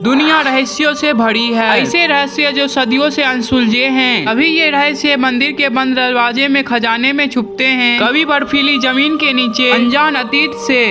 दुनिया रहस्यों से भरी है। ऐसे रहस्य जो सदियों से अनसुलझे हैं। अभी ये रहस्य मंदिर के बंद दरवाजे में खजाने में छुपते हैं, कभी बर्फीली जमीन के नीचे अनजान अतीत से।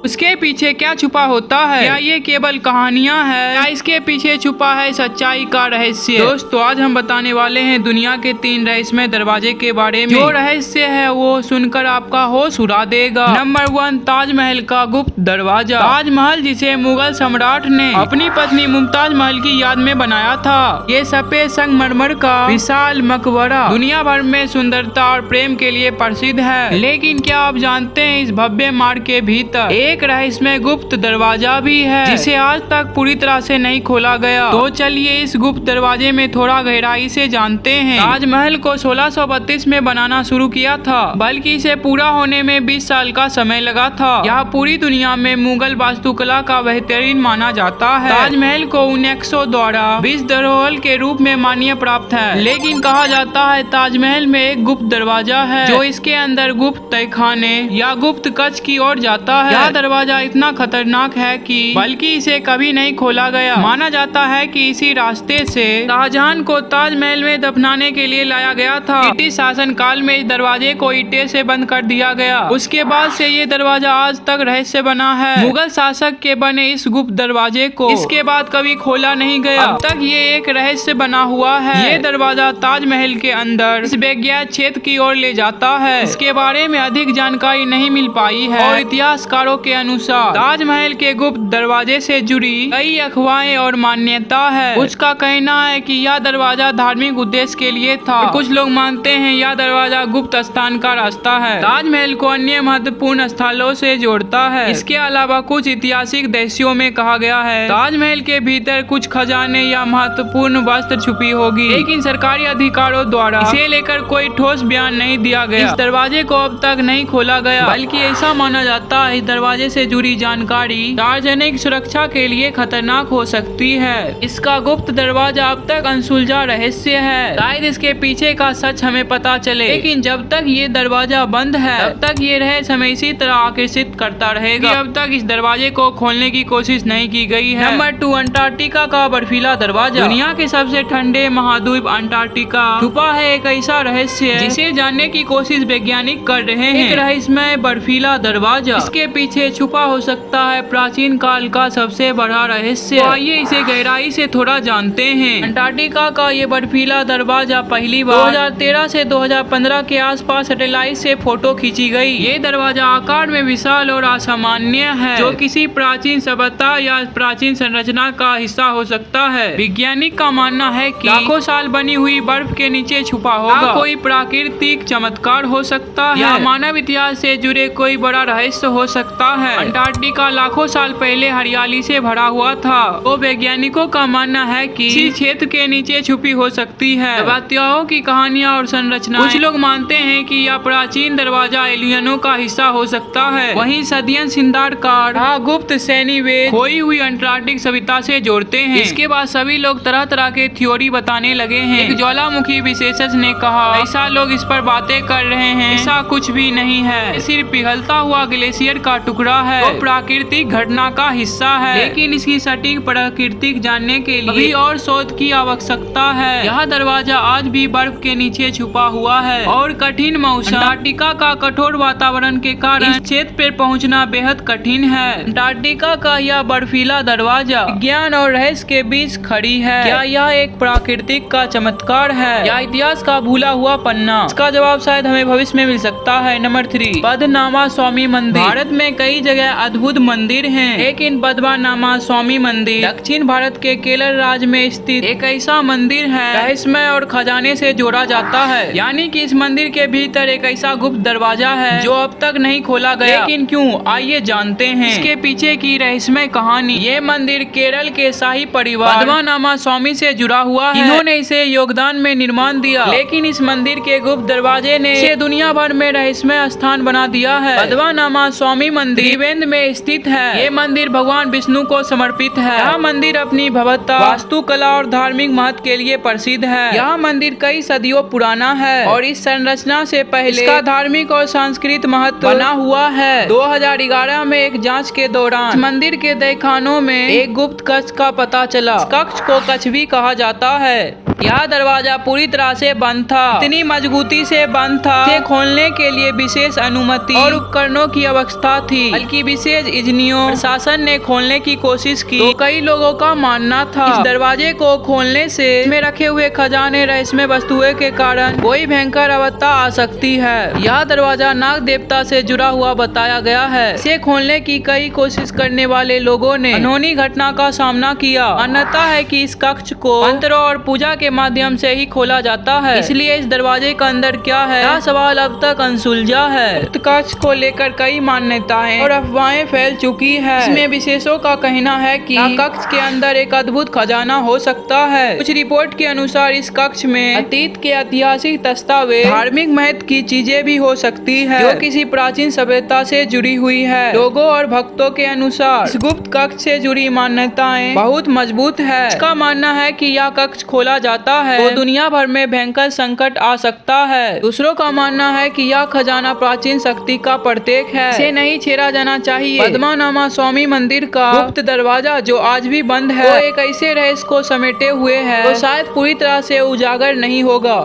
उसके पीछे क्या छुपा होता है? क्या ये केवल कहानियां हैं या इसके पीछे छुपा है सच्चाई का रहस्य? दोस्तों, आज हम बताने वाले हैं दुनिया के 3 रहस्यमय दरवाजे के बारे में। जो रहस्य है वो सुनकर आपका होश उड़ा देगा। नंबर 1, ताजमहल का गुप्त दरवाजा। ताजमहल, जिसे मुगल सम्राट ने अपनी पत्नी मुमताज महल की याद में बनाया था, ये सफेद संगमरमर का विशाल मकबरा दुनिया भर में सुंदरता और प्रेम के लिए प्रसिद्ध है। लेकिन क्या आप जानते हैं, इस भव्य मार्ग के भीतर एक रहस्यमय गुप्त दरवाजा भी है, जिसे आज तक पूरी तरह से नहीं खोला गया। तो चलिए इस गुप्त दरवाजे में थोड़ा गहराई से जानते हैं। ताजमहल को 1632 में बनाना शुरू किया था, बल्कि इसे पूरा होने में 20 साल का समय लगा था। यह पूरी दुनिया में मुगल वास्तुकला का बेहतरीन माना जाता है। ताजमहल को यूनेस्को द्वारा विश्व धरोहर के रूप में मान्यता प्राप्त है। लेकिन कहा जाता है ताजमहल में एक गुप्त दरवाजा है, जो इसके अंदर गुप्त तहखाने या गुप्त कक्ष की ओर जाता है। दरवाजा इतना खतरनाक है कि बल्कि इसे कभी नहीं खोला गया। माना जाता है कि इसी रास्ते से शाहजहां को ताजमहल में दफनाने के लिए लाया गया था। ब्रिटिश शासन काल में इस दरवाजे को ईंटे से बंद कर दिया गया। उसके बाद से ये दरवाजा आज तक रहस्य बना है। मुगल शासक के बने इस गुप्त दरवाजे को इसके बाद कभी खोला नहीं गया। अब तक ये एक रहस्य बना हुआ है। ये दरवाजा ताजमहल के अंदर इस वैज्ञानिक क्षेत्र की ओर ले जाता है। इसके बारे में अधिक जानकारी नहीं मिल पाई है और इतिहासकारों के अनुसार ताजमहल के गुप्त दरवाजे से जुड़ी कई अफवाहें और मान्यता है। उसका कहना है कि यह दरवाजा धार्मिक उद्देश्य के लिए था। कुछ लोग मानते हैं यह दरवाजा गुप्त स्थान का रास्ता है, ताजमहल को अन्य महत्वपूर्ण स्थलों से जोड़ता है। इसके अलावा कुछ ऐतिहासिक रहस्यों में कहा गया है ताजमहल के भीतर कुछ खजाने या महत्वपूर्ण वस्तु छुपी होगी, लेकिन सरकारी अधिकारियों द्वारा इसे लेकर कोई ठोस बयान नहीं दिया गया। इस दरवाजे को अब तक नहीं खोला गया, बल्कि ऐसा माना जाता है इस दरवाजे से जुड़ी जानकारी सार्वजनिक सुरक्षा के लिए खतरनाक हो सकती है। इसका गुप्त दरवाजा अब तक अनसुलझा रहस्य है। शायद इसके पीछे का सच हमें पता चले, लेकिन जब तक ये दरवाजा बंद है तब तक ये रहस्य हमें इसी तरह आकर्षित करता रहेगा। अब तक इस दरवाजे को खोलने की कोशिश नहीं की गई है। नंबर 2, अंटार्कटिका का बर्फीला दरवाजा। दुनिया के सबसे ठंडे महाद्वीप अंटार्कटिका छुपा है एक ऐसा रहस्य जिसे जानने की कोशिश वैज्ञानिक कर रहे हैं। एक रहस्यमय बर्फीला दरवाजा, इसके पीछे छुपा हो सकता है प्राचीन काल का सबसे बड़ा रहस्य। तो आइए इसे गहराई से थोड़ा जानते हैं। अंटार्कटिका का ये बर्फीला दरवाजा पहली बार 2013 से 2015 के आसपास सैटेलाइट से फोटो खींची गई। ये दरवाजा आकार में विशाल और असामान्य है, जो किसी प्राचीन सभ्यता या प्राचीन संरचना का हिस्सा हो सकता है। वैज्ञानिक का मानना है कि लाखों साल बनी हुई बर्फ के नीचे छुपा होगा कोई प्राकृतिक चमत्कार हो सकता है, या मानव इतिहास से जुड़े कोई बड़ा रहस्य हो सकता है। अंटार्कटिका लाखों साल पहले हरियाली से भरा हुआ था, तो वैज्ञानिकों का मानना है कि इस क्षेत्र के नीचे छुपी हो सकती है सभ्यताओं की कहानियां और संरचनाएं। कुछ लोग मानते हैं कि यह प्राचीन दरवाजा एलियनों का हिस्सा हो सकता है। वहीं सदियन सिंदारकार गुप्त सैनी वेद खोई हुई अंटार्कटिक सभ्यता से जोड़ते हैं। इसके बाद सभी लोग तरह तरह के थ्योरी बताने लगे हैं। एक ज्वालामुखी विशेषज्ञ ने कहा, ऐसा लोग इस पर बातें कर रहे हैं, ऐसा कुछ भी नहीं है, सिर्फ पिघलता हुआ ग्लेशियर का टुकड़ा है, वो प्राकृतिक घटना का हिस्सा है। लेकिन इसकी सटीक प्रकृति जानने के लिए अभी और शोध की आवश्यकता है। यह दरवाजा आज भी बर्फ के नीचे छुपा हुआ है और कठिन मौसम अंटार्कटिका का कठोर वातावरण के कारण इस क्षेत्र पर पहुंचना बेहद कठिन है। अंटार्कटिका का यह बर्फीला दरवाजा विज्ञान और रहस्य के बीच खड़ी है। क्या यह एक प्राकृतिक का चमत्कार है या इतिहास का भूला हुआ पन्ना? इसका जवाब शायद हमें भविष्य में मिल सकता है। नंबर 3, पद्मनाभा स्वामी मंदिर। भारत में कई जगह अद्भुत मंदिर हैं, लेकिन पद्मनाभा स्वामी मंदिर दक्षिण भारत के केरल राज्य में स्थित एक ऐसा मंदिर है रहस्यमय और खजाने से जोड़ा जाता है। यानी कि इस मंदिर के भीतर एक ऐसा गुप्त दरवाजा है जो अब तक नहीं खोला गया। लेकिन क्यों, आइए जानते हैं इसके पीछे की रहस्यमय कहानी। ये मंदिर केरल के शाही परिवार पद्मनाभा स्वामी से जुड़ा हुआ है। इन्होंने इसे योगदान में निर्माण दिया, लेकिन इस मंदिर के गुप्त दरवाजे ने इसे दुनिया भर में रहस्यमय स्थान बना दिया है। पद्मनाभा स्वामी मंदिर मंदिर त्रिवेंद्र में स्थित है। ये मंदिर भगवान विष्णु को समर्पित है। यह मंदिर अपनी भव्यता, वास्तुकला और धार्मिक महत्व के लिए प्रसिद्ध है। यह मंदिर कई सदियों पुराना है और इस संरचना से पहले इसका धार्मिक और सांस्कृतिक महत्व बना हुआ है। 2011 में एक जांच के दौरान इस मंदिर के तहखानों में एक गुप्त कक्ष का पता चला। इस कक्ष को कक्ष भी कहा जाता है। यह दरवाजा पूरी तरह से बंद था, इतनी मजबूती से बंद था। इसे खोलने के लिए विशेष अनुमति और उपकरणों की आवश्यकता थी। बल्कि विशेष इंजीनियरों प्रशासन ने खोलने की कोशिश की तो कई लोगों का मानना था इस दरवाजे को खोलने से इसमें रखे हुए खजाने, रहस्यमय वस्तुएं के कारण कोई भयंकर आपदा आ सकती है। यह दरवाजा नाग देवता से जुड़ा हुआ बताया गया है। इसे खोलने की कई कोशिश करने वाले लोगों ने अनहोनी घटना का सामना किया। मान्यता है कि इस कक्ष को मंत्रों और पूजा के माध्यम से ही खोला जाता है, इसलिए इस दरवाजे का अंदर क्या है यह सवाल अब तक अनसुलझा है। गुप्त कक्ष को लेकर कई मान्यताएं और अफवाहें फैल चुकी है। इसमें विशेषज्ञों का कहना है कि कक्ष के अंदर एक अद्भुत खजाना हो सकता है। कुछ रिपोर्ट के अनुसार इस कक्ष में अतीत के ऐतिहासिक दस्तावेज, धार्मिक महत्व की चीजें भी हो सकती है जो किसी प्राचीन सभ्यता से जुड़ी हुई है। लोगों और भक्तों के अनुसार इस गुप्त कक्ष से जुड़ी मान्यताएं बहुत मजबूत है। इसका मानना है कि यह कक्ष खोला जाता है तो दुनिया भर में भयंकर संकट आ सकता है। दूसरों का मानना है कि यह खजाना प्राचीन शक्ति का प्रतीक है, इसे नहीं छेड़ा जाना चाहिए। पद्मनाभ स्वामी मंदिर का गुप्त दरवाजा जो आज भी बंद है वो एक ऐसे रहस्य को समेटे हुए है तो शायद पूरी तरह से उजागर नहीं होगा।